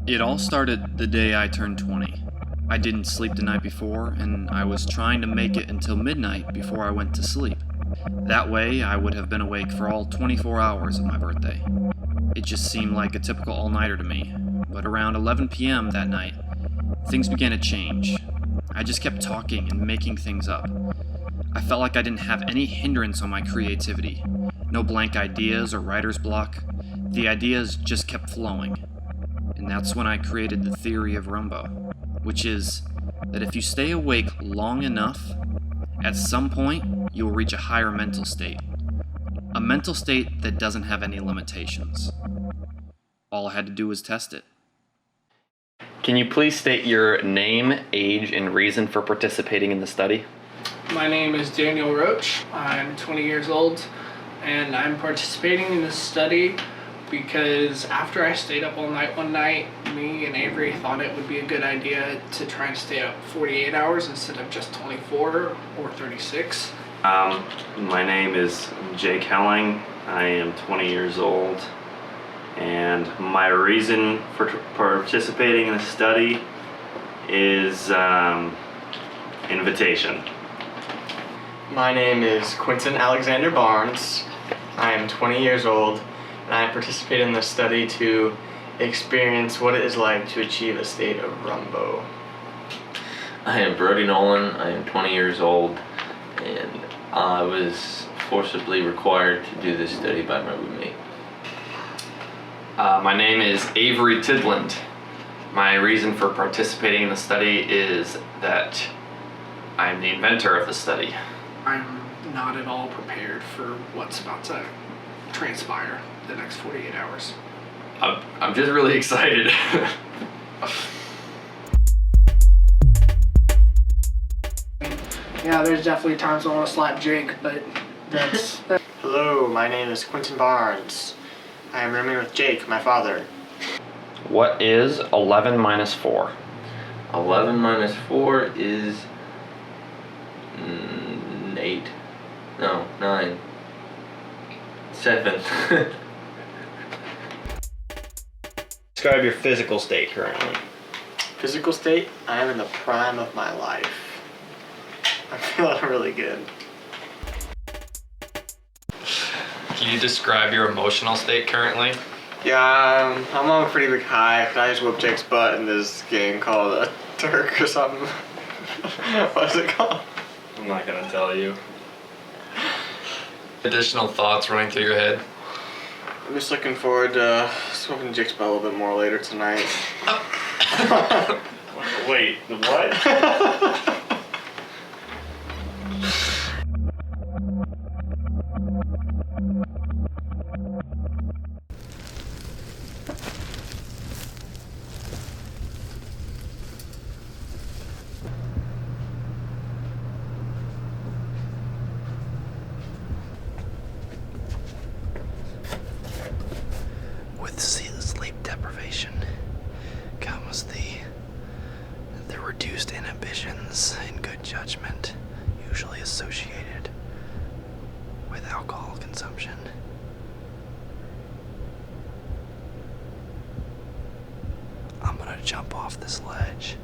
It all started the day I turned 20. I didn't sleep the night before, and I was trying to make it until midnight before I went to sleep. That way, I would have been awake for all 24 hours of my birthday. It just seemed like a typical all-nighter to me, but around 11 p.m. that night, things began to change. I just kept talking and making things up. I felt like I didn't have any hindrance on my creativity. No blank ideas or writer's block. The ideas just kept flowing. And that's when I created the theory of Rumbo, which is that if you stay awake long enough, at some point you will reach a higher mental state. A mental state that doesn't have any limitations. All I had to do was test it. Can you please state your name, age, and reason for participating in the study? My name is Daniel Roach. I'm 20 years old, and I'm participating in this study because after I stayed up all night one night, me and Avery thought it would be a good idea to try and stay up 48 hours instead of just 24 or 36. My name is Jake Helling. I am 20 years old, and my reason for participating in the study is invitation. My name is Quinton Alexander Barnes. I am 20 years old, and I participate in this study to experience what it is like to achieve a state of Rumbo. I am Brody Nolan. I am 20 years old, and I was forcibly required to do this study by my roommate. My name is Avery Tidland. My reason for participating in the study is that I'm the inventor of the study. I'm not at all prepared for what's about to transpire the next 48 hours. I'm just really excited. Yeah, there's definitely times I want to slap Jake, but that's... Hello, my name is Quinton Barnes. I am rooming with Jake, my father. What is 11 minus 4? 11 minus 4 is 8. No, 9. 7. Describe your physical state currently. Physical state, I am in the prime of my life. I'm feeling really good. Can you describe your emotional state currently? Yeah, I'm on a pretty big high. I just whooped Jake's butt in this game called Turk or something. What is it called? I'm not gonna tell you. Additional thoughts running through your head? I'm just looking forward to smoking Jake's butt a little bit more later tonight. Wait, what? With sleep deprivation comes the reduced inhibitions in good judgment, usually associated with alcohol consumption. I'm gonna jump off this ledge.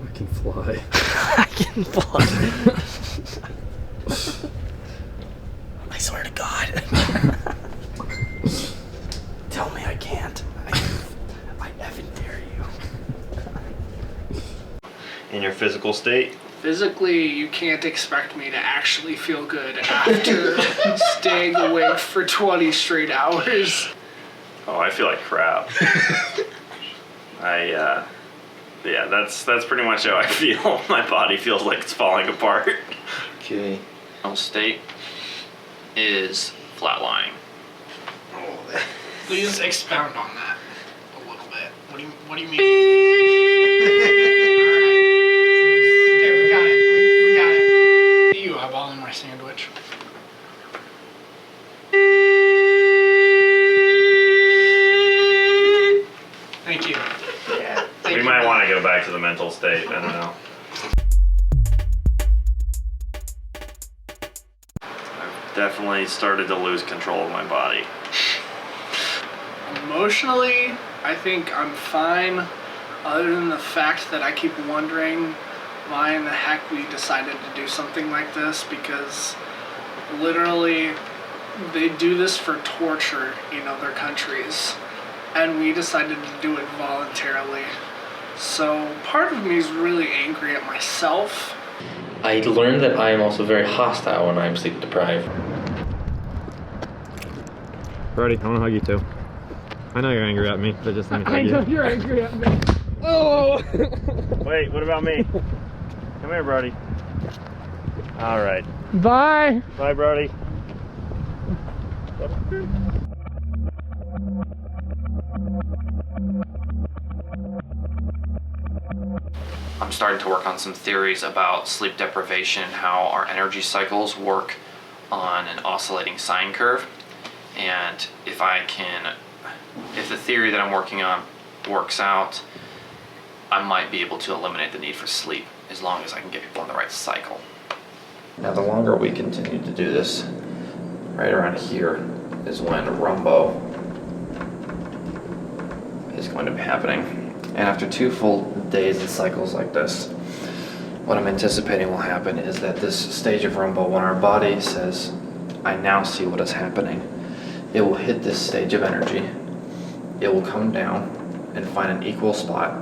I can fly. I can fly. I swear to God. Tell me I can't. I effing dare you. In your physical state? Physically, you can't expect me to actually feel good after staying awake for 20 straight hours. Oh, I feel like crap. Yeah, that's pretty much how I feel. My body feels like it's falling apart. Okay. Emotional state is flatlying. Please expound on that a little bit. What do you mean? Okay, we got it. We got it. You eyeballing my sandwich. Thank you. Yeah. Thank We you. might want to go back to the mental state. I don't know. I've definitely started to lose control of my body. I'm Emotionally, I think I'm fine, other than the fact that I keep wondering why in the heck we decided to do something like this, because literally they do this for torture in other countries, and we decided to do it voluntarily. So part of me is really angry at myself. I learned that I am also very hostile when I'm sleep deprived. Brody, I want to hug you too. I know you're angry at me, but just let me hug you. I know you're angry at me. Oh! Wait, what about me? Come here, Brody. All right. Bye! Bye, Brody. I'm starting to work on some theories about sleep deprivation and how our energy cycles work on an oscillating sine curve. And if the theory that I'm working on works out, I might be able to eliminate the need for sleep as long as I can get people on the right cycle. Now, the longer we continue to do this, right around here is when Rumbo is going to be happening. And after 2 full days and cycles like this, what I'm anticipating will happen is that this stage of Rumbo, when our body says, I now see what is happening, it will hit this stage of energy, it will come down and find an equal spot,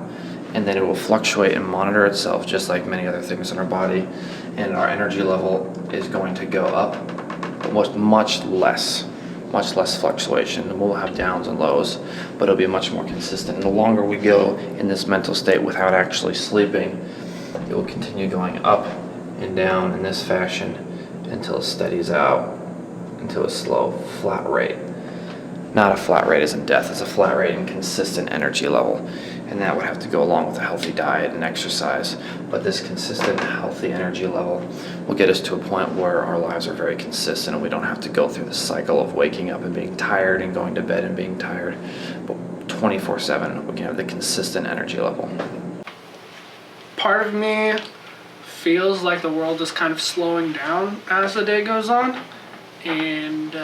and then it will fluctuate and monitor itself just like many other things in our body, and our energy level is going to go up, but much less fluctuation. We'll have downs and lows, but it'll be much more consistent. And the longer we go in this mental state without actually sleeping, it will continue going up and down in this fashion until it steadies out into a slow, flat rate. Not a flat rate as in death, it's a flat rate and consistent energy level. And that would have to go along with a healthy diet and exercise. But this consistent, healthy energy level will get us to a point where our lives are very consistent and we don't have to go through the cycle of waking up and being tired and going to bed and being tired. But 24/7, we can have the consistent energy level. Part of me feels like the world is kind of slowing down as the day goes on. And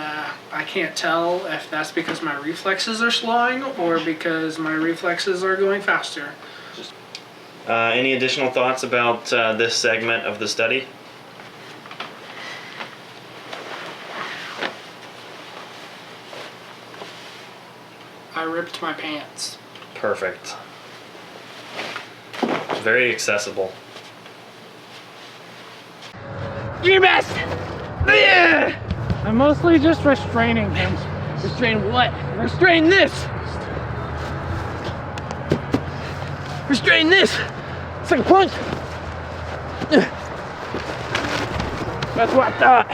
I can't tell if that's because my reflexes are slowing or because my reflexes are going faster. Any additional thoughts about this segment of the study? I ripped my pants. Perfect. Very accessible. You missed! Yeah! I'm mostly just restraining him. Restrain what? Restrain this! Restrain this! It's like a punch! That's what I thought.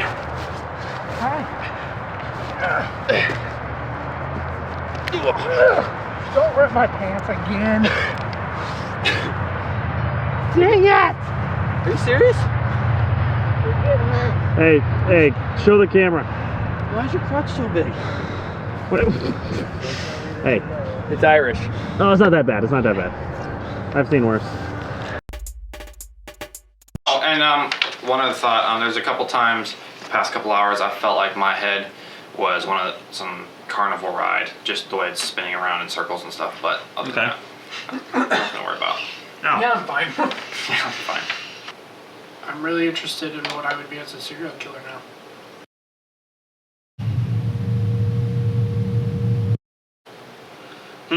Don't rip my pants again. Dang it! Are you serious? Hey, show the camera. Why is your crotch so big? What? Hey. It's Irish. No, it's not that bad. It's not that bad. I've seen worse. Oh, and one other thought, there's a couple times, the past couple hours, I felt like my head was some carnival ride, just the way it's spinning around in circles and stuff, but other than that, nothing to worry about. No. Yeah, I'm fine. Yeah, I'm fine. I'm really interested in what I would be as a serial killer now. I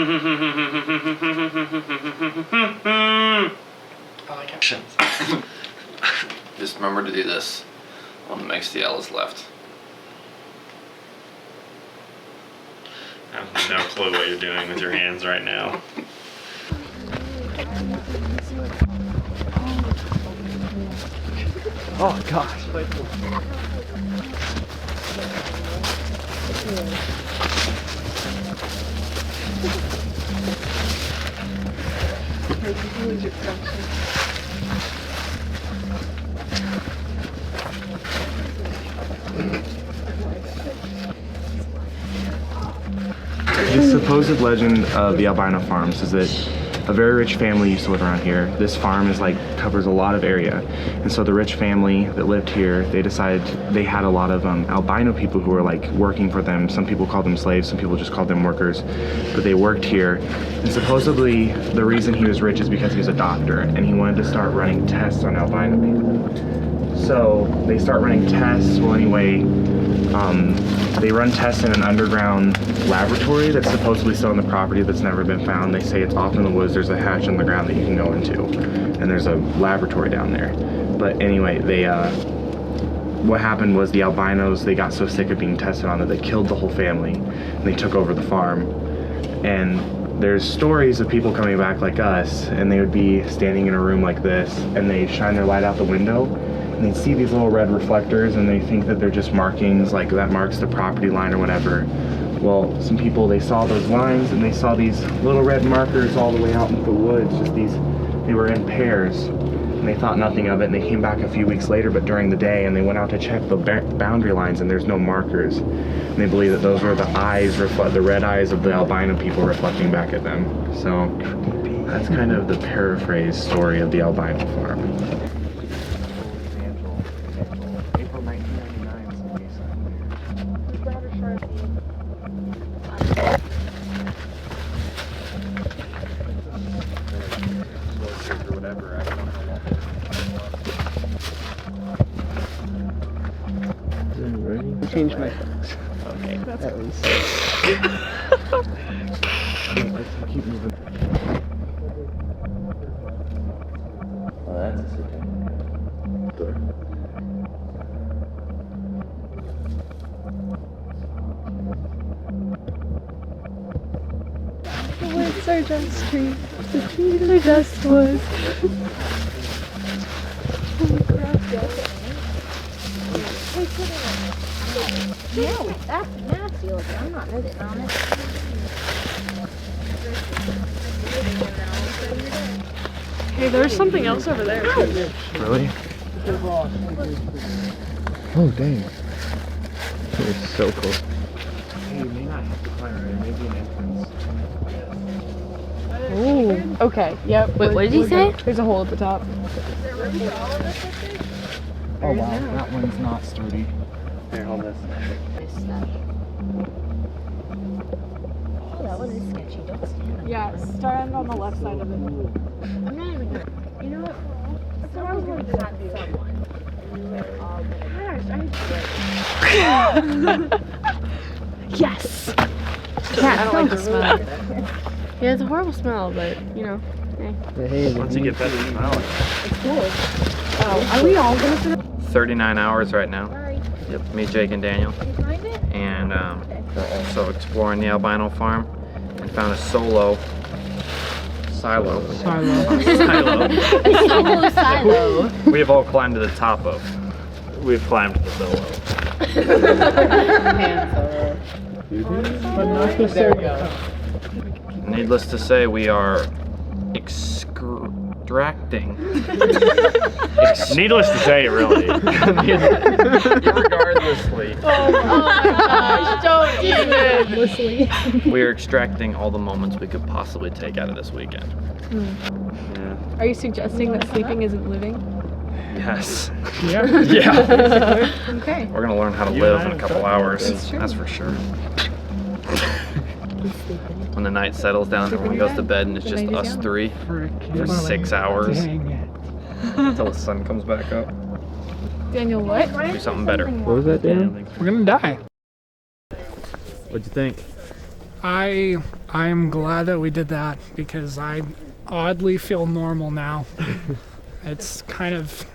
like it. Just remember to do this when it makes the L is left. I have no clue what you're doing with your hands right now. Oh gosh. The supposed legend of the albino farms is that a very rich family used to live around here. This farm is like covers a lot of area, and so the rich family that lived here, they decided they had a lot of albino people who were like working for them. Some people called them slaves, some people just called them workers, but they worked here. And supposedly the reason he was rich is because he was a doctor and he wanted to start running tests on albino people. So they start running tests. Well, anyway, they run tests in an underground laboratory that's supposedly still on the property that's never been found. They say it's off in the woods. There's a hatch in the ground that you can go into, and there's a laboratory down there. But anyway, what happened was the albinos, they got so sick of being tested on that they killed the whole family, and they took over the farm. And there's stories of people coming back like us, and they would be standing in a room like this, and they'd shine their light out the window, and they'd see these little red reflectors, and they think that they're just markings, like that marks the property line or whatever. Well, some people, they saw those lines, and they saw these little red markers all the way out into the woods, just these, they were in pairs, and they thought nothing of it, and they came back a few weeks later, but during the day, and they went out to check the boundary lines, and there's no markers. And they believe that those were the eyes, the red eyes of the albino people reflecting back at them. So that's kind of the paraphrase story of the albino farm. April 1999. Change my focus. Okay, that's at least. Keep moving. Oh, that's a certificate. The woods are just trees, the trees are just woods. Holy crap, No, that's nasty looking. I'm not moving on it. Hey, there's something else over there. Really? Oh, dang. It's so cool. Hey, you may not have to climb right. It may be an entrance. Ooh. Okay, yep. Wait, what did he say? There's a hole at the top. Oh, wow. That one's not sturdy. Here, hold this. Oh, that one is sketchy. Don't stand on it. Yeah, stand on the left side of it. I'm not even gonna. You know what? Someone's going to cut someone. Yes! Yeah, I don't like the smell. Yeah, it's a horrible smell, but you know. Hey. Once you get better smell it. It's good. Oh, are we all gonna sit up? 39 hours right now. Sorry. Yep, me, Jake, and Daniel. Did you find it? And we're also exploring the albino farm and found a silo. Silo. Silo. We have all climbed to the top of. We've climbed the silo. But not the circle. Needless to say, we are extracting. Needless to say, really. Irregardlessly. Oh my gosh, don't even! We are extracting all the moments we could possibly take out of this weekend. Yeah. Are you suggesting that sleeping isn't living? Yes. Yeah. Yeah. Okay. We're gonna learn how to live in a couple hours. That's for sure. When the night settles down, everyone goes to bed and it's just us three for 6 hours until the sun comes back up. Daniel, what? Do something better. What was that, Dan? We're gonna die. What'd you think? I'm glad that we did that because I oddly feel normal now. It's kind of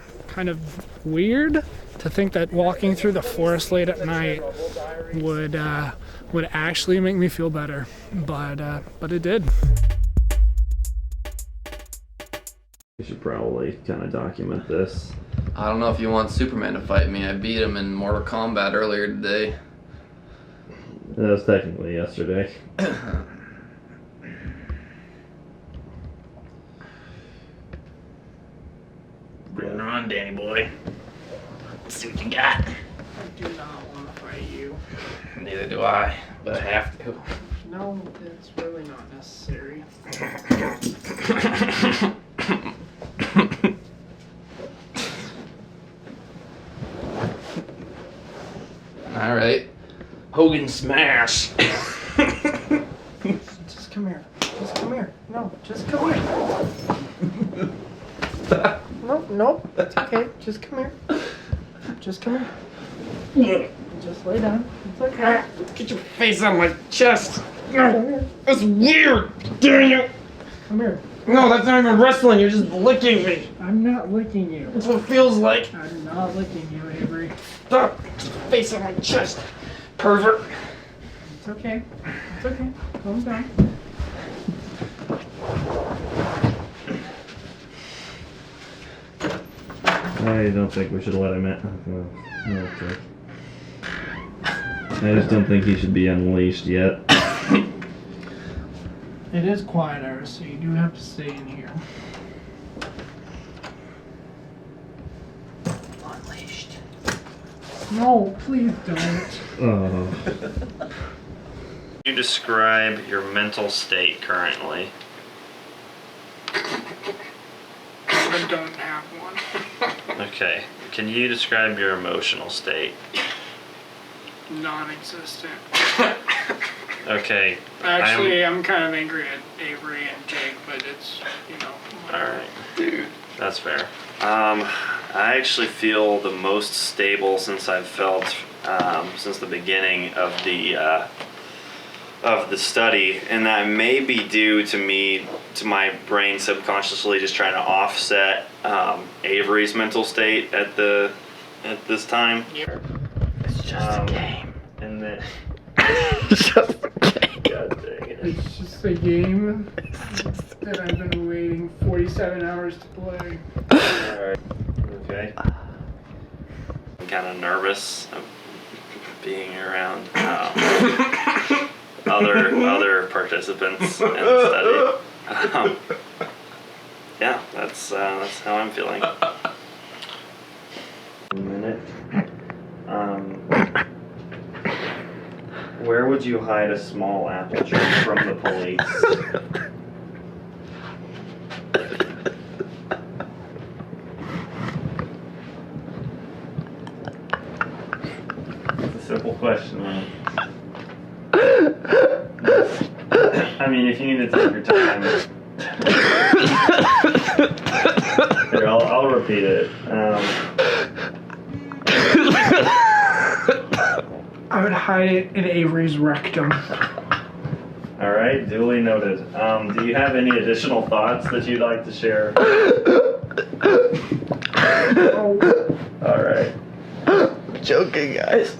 weird to think that walking through the forest late at night would actually make me feel better, but it did. We should probably kind of document this. I don't know if you want Superman to fight me. I beat him in Mortal Kombat earlier today. That was technically yesterday. Bring it on, Danny boy. Let's see what you got. I do not want to fight you. Neither do I, but I have to. No, it's really not necessary. All right. Hogan smash. Just come here. Just come here. No, just come here. No, it's okay. Just come here. Just come here. Just lay down. It's okay. Get your face on my chest. Come here. That's weird. Dang it. Come here. No, that's not even wrestling. You're just licking me. I'm not licking you. That's what it feels like. I'm not licking you, Avery. Stop. Face on my chest. Pervert. It's okay. It's okay. Calm down. I don't think we should let him in. No, okay. I just don't think he should be unleashed yet. It is quiet hours, so you do have to stay in here. Unleashed. No, please don't. Oh. Can you describe your mental state currently? I don't have one. Okay. Can you describe your emotional state? Non-existent. Okay. Actually, I'm kind of angry at Avery and Jake, but it's, whatever. Alright. Dude. That's fair. I actually feel the most stable since I've felt since the beginning of the study, and that may be due to my brain subconsciously just trying to offset Avery's mental state at this time. It's just a game. And then It's just a game. God dang it. It's just a game that I've been waiting 47 hours to play. Alright. Okay. I'm kind of nervous of being around other participants in the study. Yeah, that's how I'm feeling. A minute. Where would you hide a small apple tree from the police? It's a simple question, man. I mean, if you need to take your time. Here, I'll repeat it. I would hide it in Avery's rectum. All right, duly noted. Do you have any additional thoughts that you'd like to share? All right. I'm joking, guys.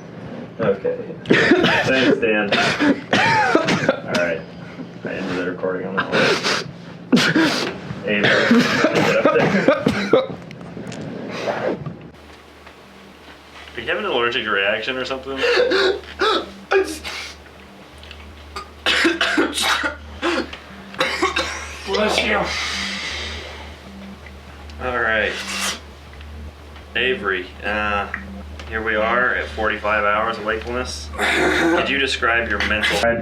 Okay. Thanks, Dan. All right. I ended the recording on that one. Avery, get up there. Are you having an allergic reaction or something? Bless you. Alright. Avery, here we are at 45 hours of wakefulness. Could you describe your mental state?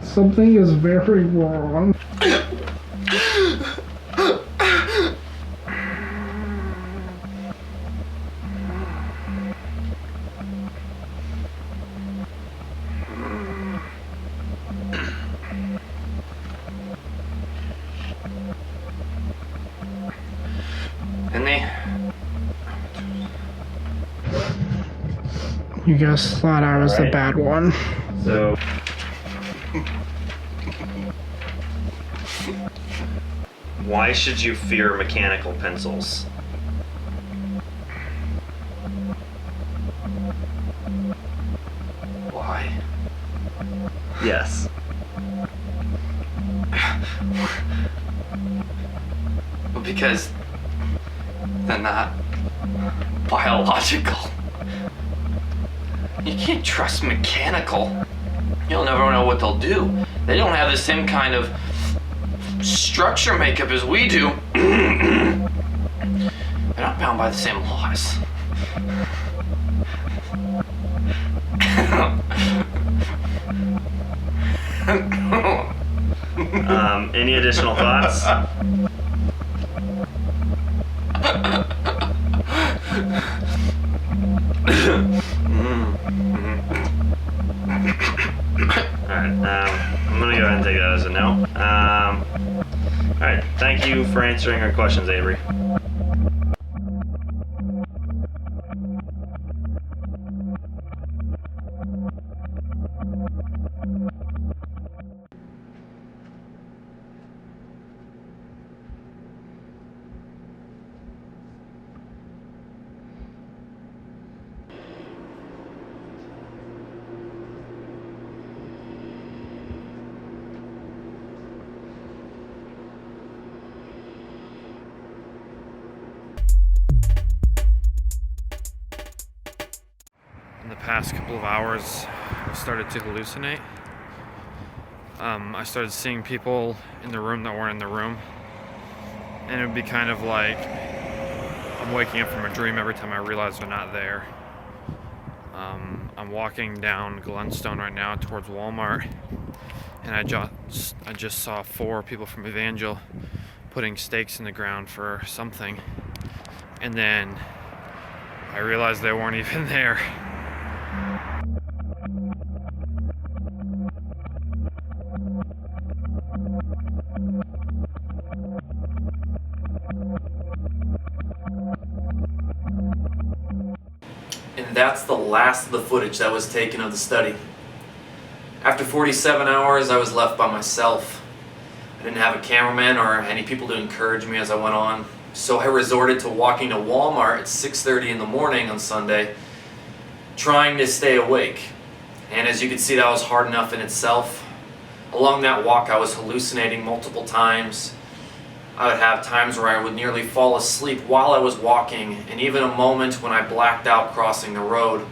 Something is very wrong. You guys thought I was the bad one. So, why should you fear mechanical pencils? Why? Yes. Well, because they're not biological. You can't trust mechanical. You'll never know what they'll do. They don't have the same kind of structure makeup as we do. They're not bound by the same laws. Any additional thoughts? Alright, I'm gonna go ahead and take that as a no. Alright, thank you for answering our questions, Avery. In the past couple of hours, I started to hallucinate. I started seeing people in the room that weren't in the room. And it would be kind of like I'm waking up from a dream every time I realize they're not there. I'm walking down Glenstone right now towards Walmart, and I just saw 4 people from Evangel putting stakes in the ground for something. And then I realized they weren't even there. And that's the last of the footage that was taken of the study. After 47 hours, I was left by myself. I didn't have a cameraman or any people to encourage me as I went on, so I resorted to walking to Walmart at 6:30 in the morning on Sunday, trying to stay awake. And as you can see, that was hard enough in itself. Along that walk, I was hallucinating multiple times. I would have times where I would nearly fall asleep while I was walking, and even a moment when I blacked out crossing the road.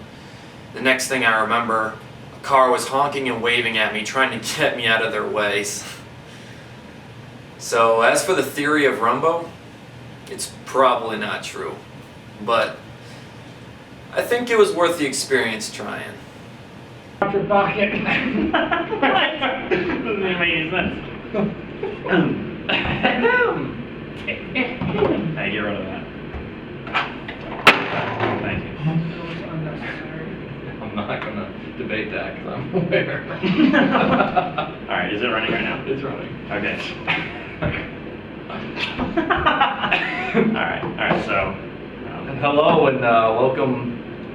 The next thing I remember, a car was honking and waving at me, trying to get me out of their ways. So as for the theory of Rumbo, it's probably not true, but I think it was worth the experience trying. Out your pocket. What? Doesn't even make any sense. Hey, get rid of that. Thank you. I'm not gonna debate that because I'm aware. Alright, is it running right now? It's running. Okay. Alright, so. Hello and welcome.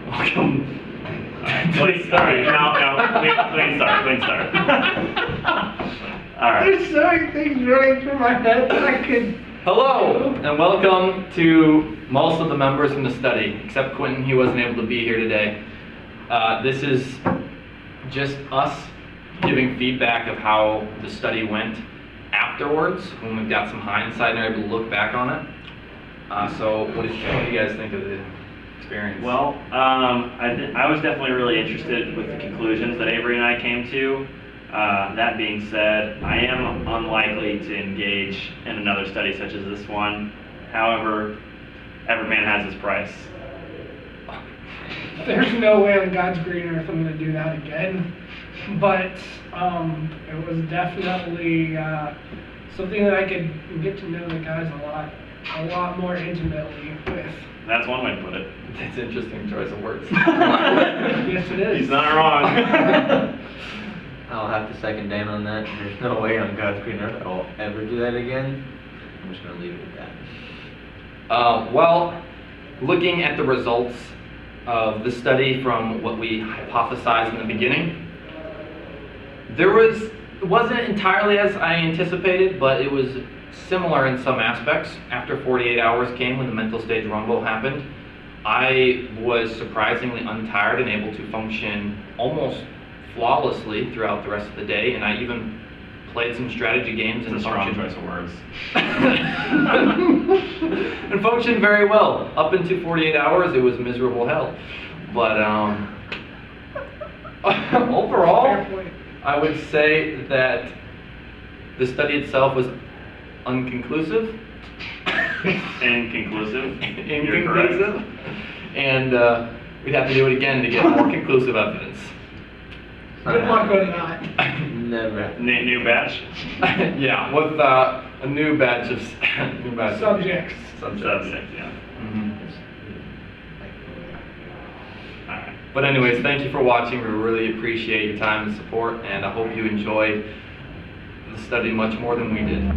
Alright, please start. No, clean start. Alright. There's so many things running through my head that I could. Hello, and welcome to most of the members from the study, except Quentin. He wasn't able to be here today. This is just us giving feedback of how the study went afterwards, when we've got some hindsight and are able to look back on it. So what do you guys think of the experience? Well, I was definitely really interested with the conclusions that Avery and I came to. That being said, I am unlikely to engage in another study such as this one. However, every man has his price. There's no way on God's green earth I'm going to do that again. But it was definitely something that I could get to know the guys a lot more intimately with. That's one way to put it. That's an interesting choice of words. Yes, it is. He's not wrong. I'll have to second Dan on that. There's no way on God's green earth I'll ever do that again. I'm just going to leave it at that. Well, looking at the results of the study from what we hypothesized in the beginning, it wasn't entirely as I anticipated, but it was similar in some aspects. After 48 hours came when the mental stage rumble happened, I was surprisingly untired and able to function almost flawlessly throughout the rest of the day, and I even played some strategy games and strong choice of words. and functioned very well. Up into 48 hours, it was miserable hell. But overall, I would say that the study itself was unconclusive. Inconclusive. And we'd have to do it again to get more conclusive evidence. Good luck with that. Never. New batch? Yeah, with a new batch of Subjects. Subject, yeah. Mhm. But anyways, thank you for watching. We really appreciate your time and support, and I hope you enjoyed the study much more than we did.